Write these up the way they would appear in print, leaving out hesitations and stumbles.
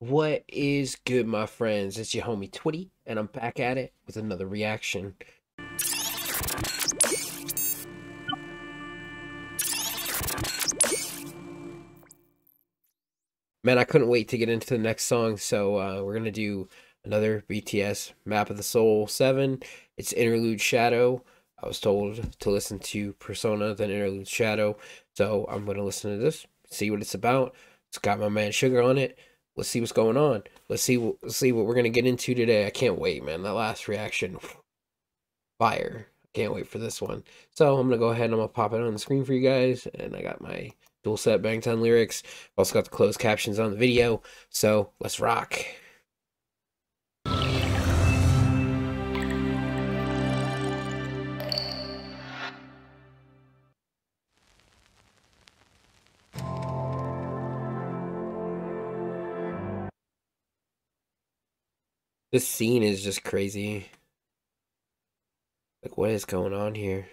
What is good, my friends? It's your homie Twitty, and I'm back at it with another reaction. Man, I couldn't wait to get into the next song, so we're gonna do another BTS Map of the Soul 7. It's Interlude Shadow. I was told to listen to Persona, then Interlude Shadow, so I'm gonna listen to this, see what it's about. It's got my man Sugar on it. Let's see what's going on. Let's see what we're gonna get into today. I can't wait, man. That last reaction, fire. Can't wait for this one. So I'm gonna go ahead and I'm gonna pop it on the screen for you guys. And I got my dual set Bangtan lyrics. Also got the closed captions on the video. So let's rock. This scene is just crazy. Like, what is going on here?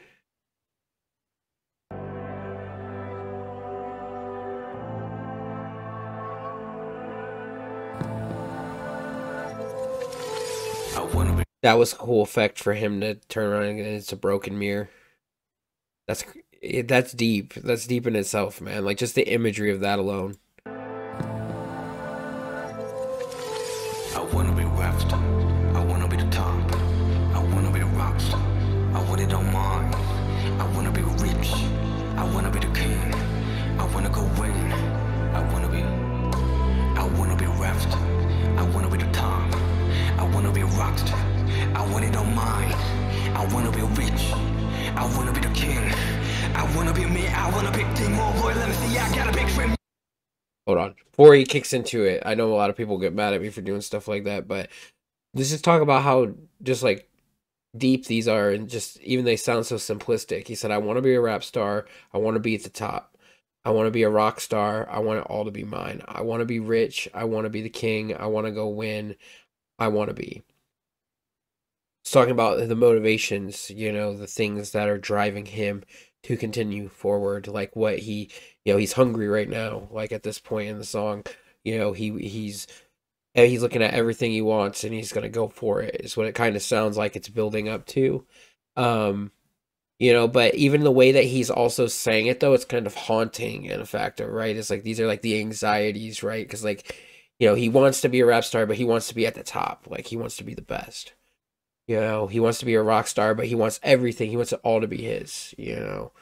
That was a cool effect for him to turn around and it's a broken mirror. That's deep. That's deep in itself, man. Like, just the imagery of that alone. I wanna be rapped. I wanna be the top. I wanna be the rockstar. I want it on mine. I wanna be rich. I wanna be the king. I wanna go win. I wanna be rapped. I wanna be the top. I wanna be a rockstar. I want it on mine. I wanna be rich. I wanna be the king. I wanna be me. I wanna be team. Oh boy, let me see. I got a big dream. Hold on. Before he kicks into it, I know a lot of people get mad at me for doing stuff like that, but let's just talk about how just like deep these are and just even they sound so simplistic. He said, I want to be a rap star. I want to be at the top. I want to be a rock star. I want it all to be mine. I want to be rich. I want to be the king. I want to go win. I want to be. It's talking about the motivations, you know, the things that are driving him to continue forward, like what he, you know, he's hungry right now, like at this point in the song, you know, he's looking at everything he wants and he's gonna go for it, is what it kind of sounds like it's building up to. um you know, but even the way that he's also saying it though, it's kind of haunting in a factor, right? It's like these are like the anxieties, right? Because like, you know, he wants to be a rap star but he wants to be at the top, like he wants to be the best. You know, he wants to be a rock star, but he wants everything. He wants it all to be his, you know.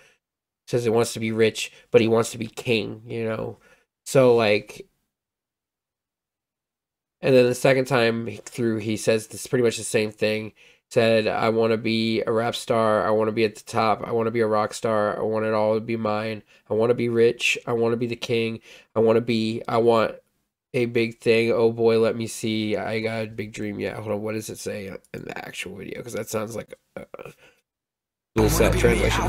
Says he wants to be rich, but he wants to be king, you know. So like, and then the second time through he says this pretty much the same thing. Said, I want to be a rap star. I want to be at the top. I want to be a rock star. I want it all to be mine. I want to be rich. I want to be the king. I want a big thing. Oh boy, let me see. I got a big dream. Yeah, hold on. What does it say in the actual video? Because that sounds like a dual set translation.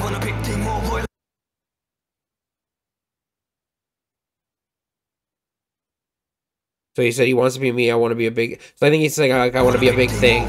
So he said he wants to be me. I want to be a big. So I think he's saying like I want to be a big thing.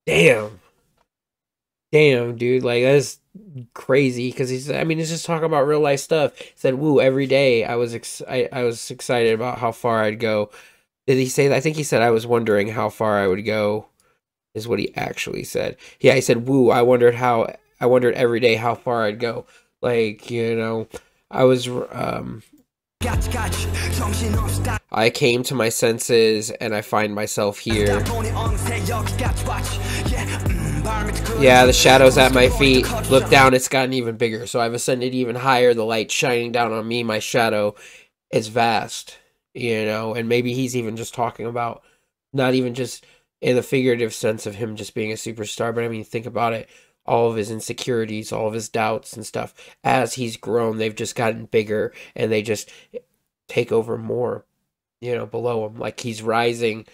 Damn. Damn, dude, like that's crazy because I mean, he's just talking about real life stuff. He said, "Woo, every day I was excited about how far I'd go." Did he say that? I think he said I was wondering how far I would go, is what he actually said. Yeah, he said, "Woo, I wondered every day how far I'd go." Like, you know, I was I came to my senses and I find myself here. Yeah, the shadow's at my feet. Look down, it's gotten even bigger. So I've ascended even higher. The light shining down on me, my shadow, is vast. You know, and maybe he's even just talking about not even just in the figurative sense of him just being a superstar, but I mean, think about it. All of his insecurities, all of his doubts and stuff, as he's grown, they've just gotten bigger and they just take over more, you know, below him. Like he's rising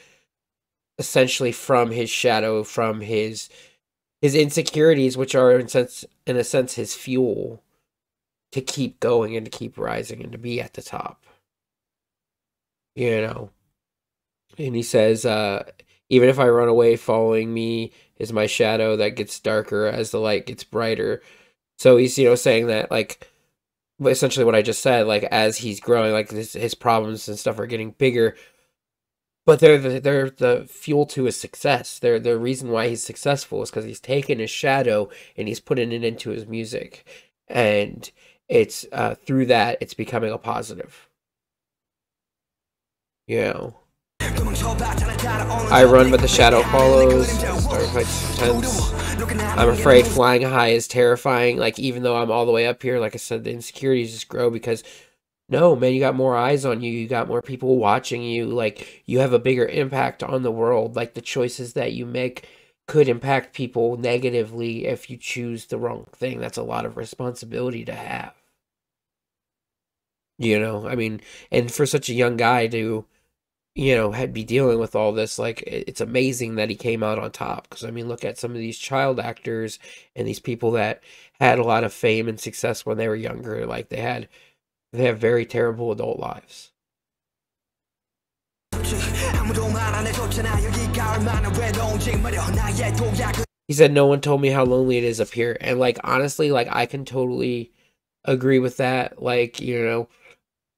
essentially from his shadow, from his insecurities, which are in a sense his fuel to keep going and to keep rising and to be at the top. You know. And he says, even if I run away, following me is my shadow that gets darker as the light gets brighter. So he's, saying that, like, essentially what I just said, like, as he's growing, like, his problems and stuff are getting bigger, but they're the fuel to his success. They're the reason why he's successful is because he's taken his shadow and he's putting it into his music. And it's, through that, it's becoming a positive. I run, but the shadow follows. Starfight's intense. I'm afraid flying high is terrifying. Like, even though I'm all the way up here, like I said, the insecurities just grow because, no, man, you got more eyes on you. You got more people watching you. Like, you have a bigger impact on the world. Like, the choices that you make could impact people negatively if you choose the wrong thing. That's a lot of responsibility to have. I mean, and for such a young guy to had be dealing with all this, like, it's amazing that he came out on top. Because, I mean, look at some of these child actors and these people that had a lot of fame and success when they were younger. Like, they have very terrible adult lives. He said, no one told me how lonely it is up here. And, like, honestly, like, I can totally agree with that. Like,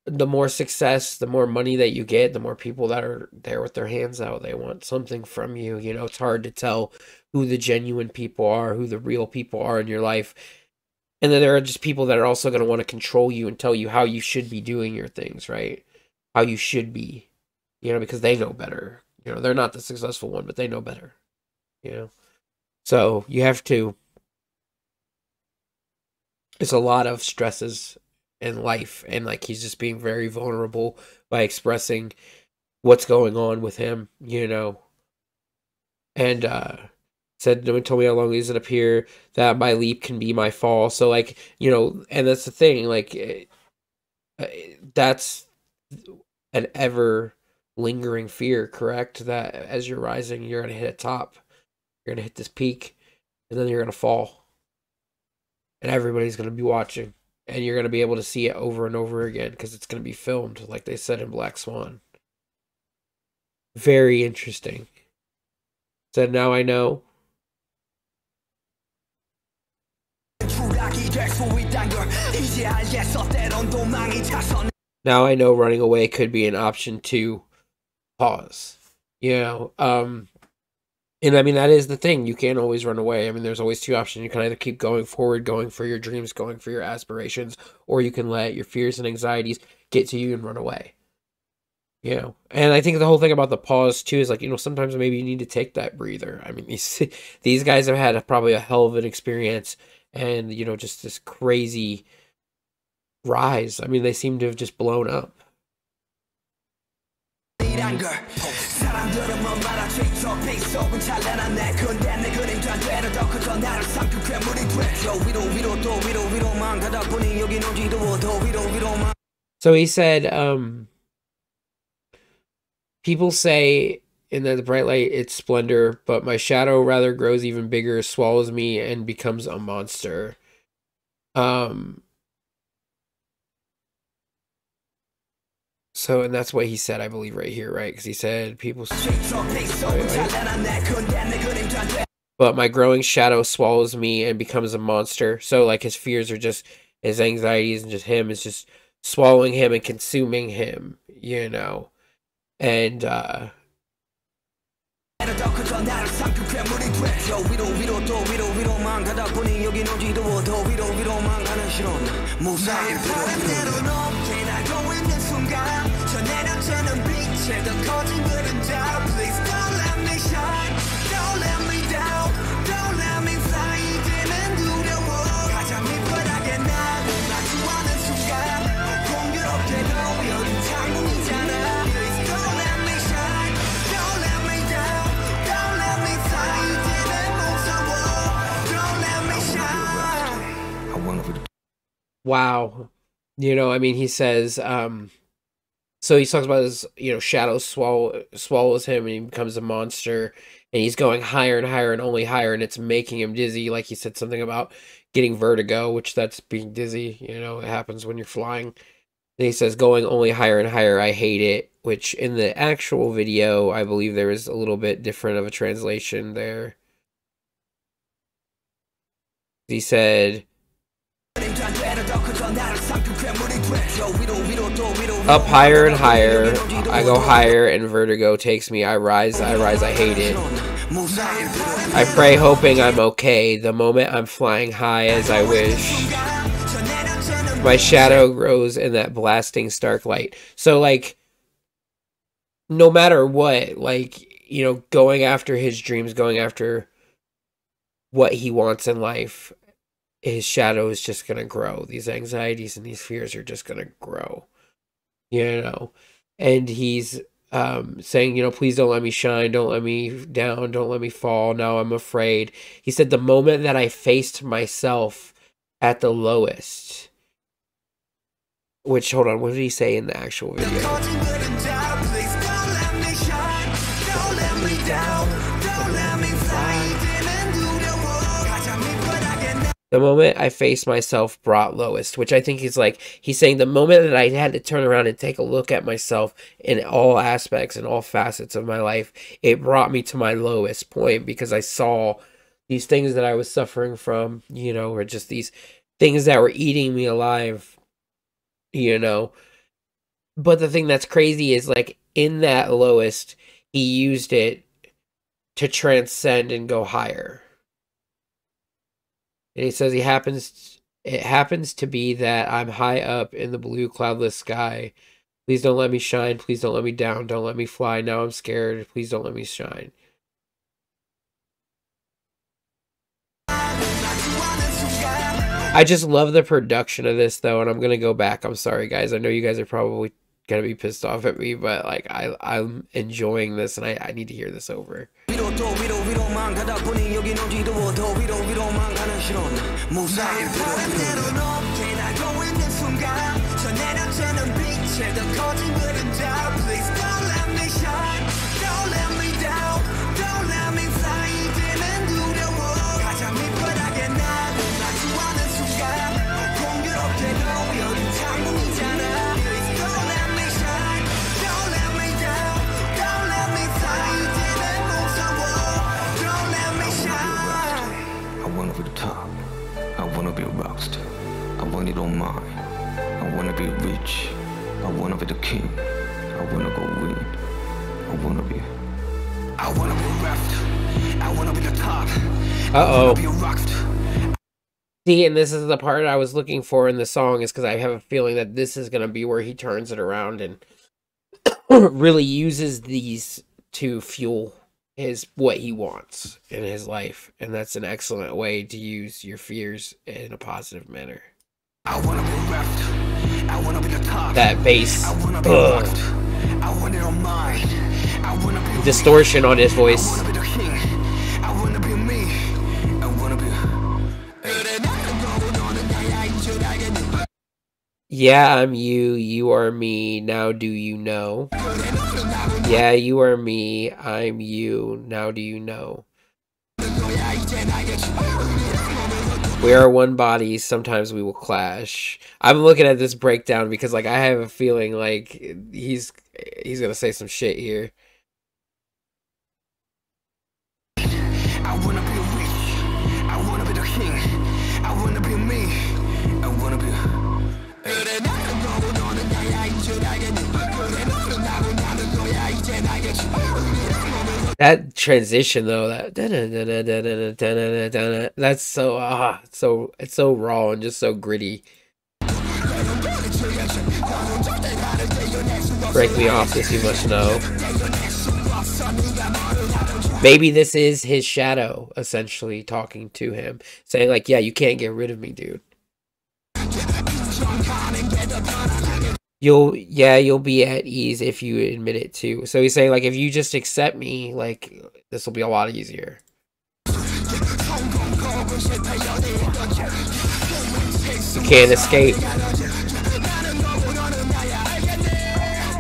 the more success, the more money that you get, the more people that are there with their hands out. They want something from you. It's hard to tell who the genuine people are, who the real people are in your life. And then there are just people that are also going to want to control you and tell you how you should be doing your things, right? How you should be, because they know better. They're not the successful one, but they know better, So you have to, it's a lot of stresses in life, and like he's just being very vulnerable by expressing what's going on with him, and said, no one told me how long he's up here, that my leap can be my fall. So, like, and that's the thing, like, that's an ever lingering fear, correct? That as you're rising, you're going to hit a top, you're going to hit this peak, and then you're going to fall, and everybody's going to be watching. And you're going to be able to see it over and over again because it's going to be filmed, like they said in Black Swan. Very interesting. Said, now I know. Now I know running away could be an option to pause. And I mean, that is the thing. You can't always run away. I mean, there's always two options. You can either keep going forward, going for your dreams, going for your aspirations, or you can let your fears and anxieties get to you and run away. And I think the whole thing about the pause, too, is like, sometimes maybe you need to take that breather. I mean, these guys have had probably a hell of an experience and, just this crazy rise. I mean, they seem to have just blown up. So he said, people say in the bright light it's splendor, but my shadow rather grows even bigger, swallows me, and becomes a monster. So, and that's what he said, I believe, right here, right? Because he said, people... But my growing shadow swallows me and becomes a monster. So, like, his fears are just... His anxieties and just him is just swallowing him and consuming him, And, wow. I mean, he says, So he talks about his, shadow swallows him and he becomes a monster, and he's going higher and higher and only higher, and it's making him dizzy. Like he said something about getting vertigo, which that's being dizzy. It happens when you're flying. And he says going only higher and higher, I hate it, which in the actual video, I believe there is a little bit different of a translation there. He said, up higher and higher, I go higher and vertigo takes me, I rise, I hate it. I pray hoping I'm okay, the moment I'm flying high as I wish. My shadow grows in that blasting stark light. So, like, no matter what, like, going after his dreams, going after what he wants in life, his shadow is just going to grow. These anxieties and these fears are just going to grow, and he's saying, please don't let me shine, don't let me down, don't let me fall, now I'm afraid. He said the moment that I faced myself at the lowest, which, hold on, what did he say in the actual video? The moment I faced myself brought lowest, which I think is like, he's saying the moment that I had to turn around and take a look at myself in all aspects and all facets of my life, it brought me to my lowest point, because I saw these things that I was suffering from, or just these things that were eating me alive, But the thing that's crazy is, like, in that lowest, he used it to transcend and go higher. And he says it happens to be that I'm high up in the blue cloudless sky. Please don't let me shine. Please don't let me down. Don't let me fly. Now I'm scared. Please don't let me shine. I just love the production of this, though, and I'm going to go back. I'm sorry, guys. I know you guys are probably going to be pissed off at me, but, like, I'm enjoying this, and I need to hear this over. I wanna be a rockstar. I want it on mine. I wanna be rich. I wanna be the king. I wanna go win. I wanna be left. I wanna be the top. Uh-oh. Be a rockstar. See, and this is the part I was looking for in the song, is because I have a feeling that this is gonna be where he turns it around and really uses these to fuel what he wants in his life, and that's an excellent way to use your fears in a positive manner. I wanna be left. I wanna be the top. That bass, I wanna be I want it on mine. I wanna be distortion on his voice. I wanna be the king. I wanna be me. I wanna be. Yeah, I'm you. You are me. Now do you know? Yeah, you are me, I'm you, now do you know? We are one body, sometimes we will clash. I'm looking at this breakdown because, like, I have a feeling like he's gonna say some shit here. I wanna be rich, I wanna be the king, I wanna be me, I wanna be... That transition, though, that's so it's so raw and just so gritty. Break me off this, you must know. Maybe this is his shadow essentially talking to him, saying like, yeah, you can't get rid of me, dude. You'll be at ease if you admit it too. So he's saying, like, if you just accept me, like, this will be a lot easier. You can't escape.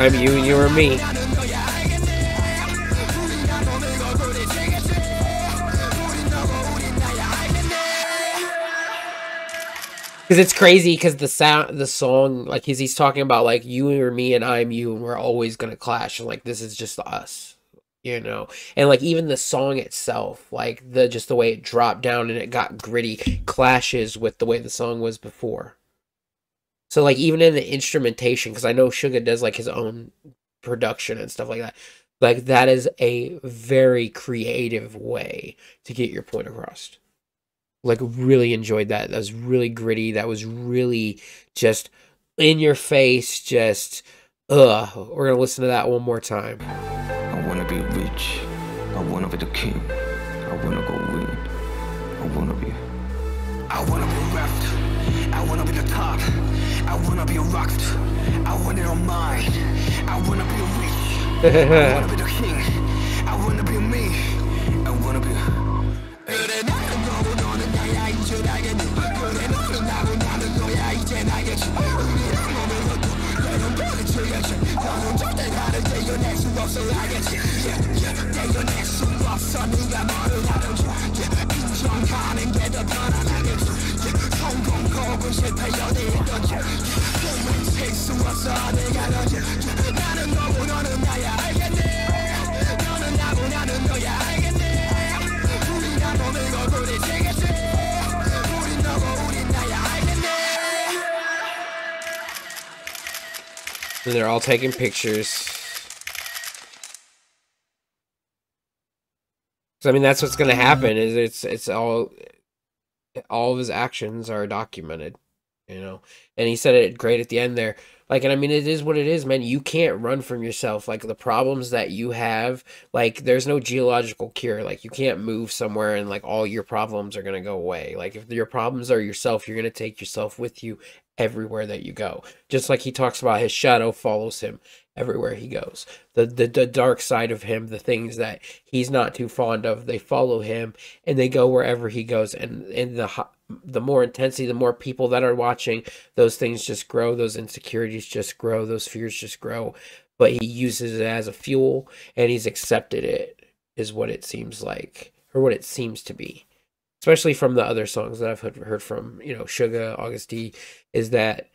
I'm you and you are me. Because it's crazy because the song, like he's talking about like you or me and I'm you and we're always gonna clash and like this is just us, you know. And like even the song itself, like just the way it dropped down and it got gritty, clashes with the way the song was before. So like even in the instrumentation, because I know Suga does like his own production and stuff like that. Like that is a very creative way to get your point across. Like really enjoyed that. That was really gritty. That was really just in your face. Just We're gonna listen to that one more time. I wanna be rich. I wanna be the king. I wanna go win. I wanna be left. I wanna be the top. I wanna be rocked. I want it on mine. I wanna be rich. I wanna be the king. I wanna be me. I wanna be. And they're all taking pictures. So I mean, that's what's gonna happen. Is it's all of his actions are documented, you know. And he said it great at the end there. Like, and I mean, it is what it is, man. You can't run from yourself. Like the problems that you have, like there's no geological cure. Like you can't move somewhere and like all your problems are gonna go away. Like if your problems are yourself, you're gonna take yourself with you everywhere that you go. Just like he talks about his shadow follows him everywhere he goes. The dark side of him, the things that he's not too fond of, they follow him and they go wherever he goes. And the more intensity, the more people that are watching, those things just grow, those insecurities just grow, those fears just grow. But he uses it as a fuel and he's accepted it, is what it seems like, or what it seems to be. Especially from the other songs that I've heard from, you know, Suga, August D, is that,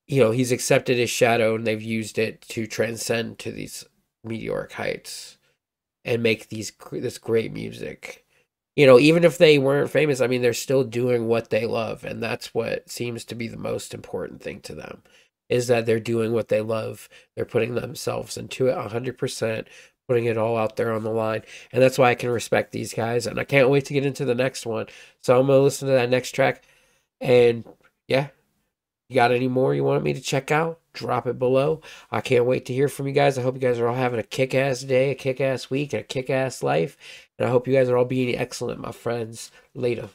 you know, he's accepted his shadow and they've used it to transcend to these meteoric heights and make this great music. You know, even if they weren't famous, I mean, they're still doing what they love. And that's what seems to be the most important thing to them, is that they're doing what they love. They're putting themselves into it 100%, putting it all out there on the line. And that's why I can respect these guys. And I can't wait to get into the next one. So I'm going to listen to that next track. And yeah, you got any more you want me to check out? Drop it below. I can't wait to hear from you guys. I hope you guys are all having a kick-ass day, a kick-ass week, and a kick-ass life. And I hope you guys are all being excellent, my friends. Later.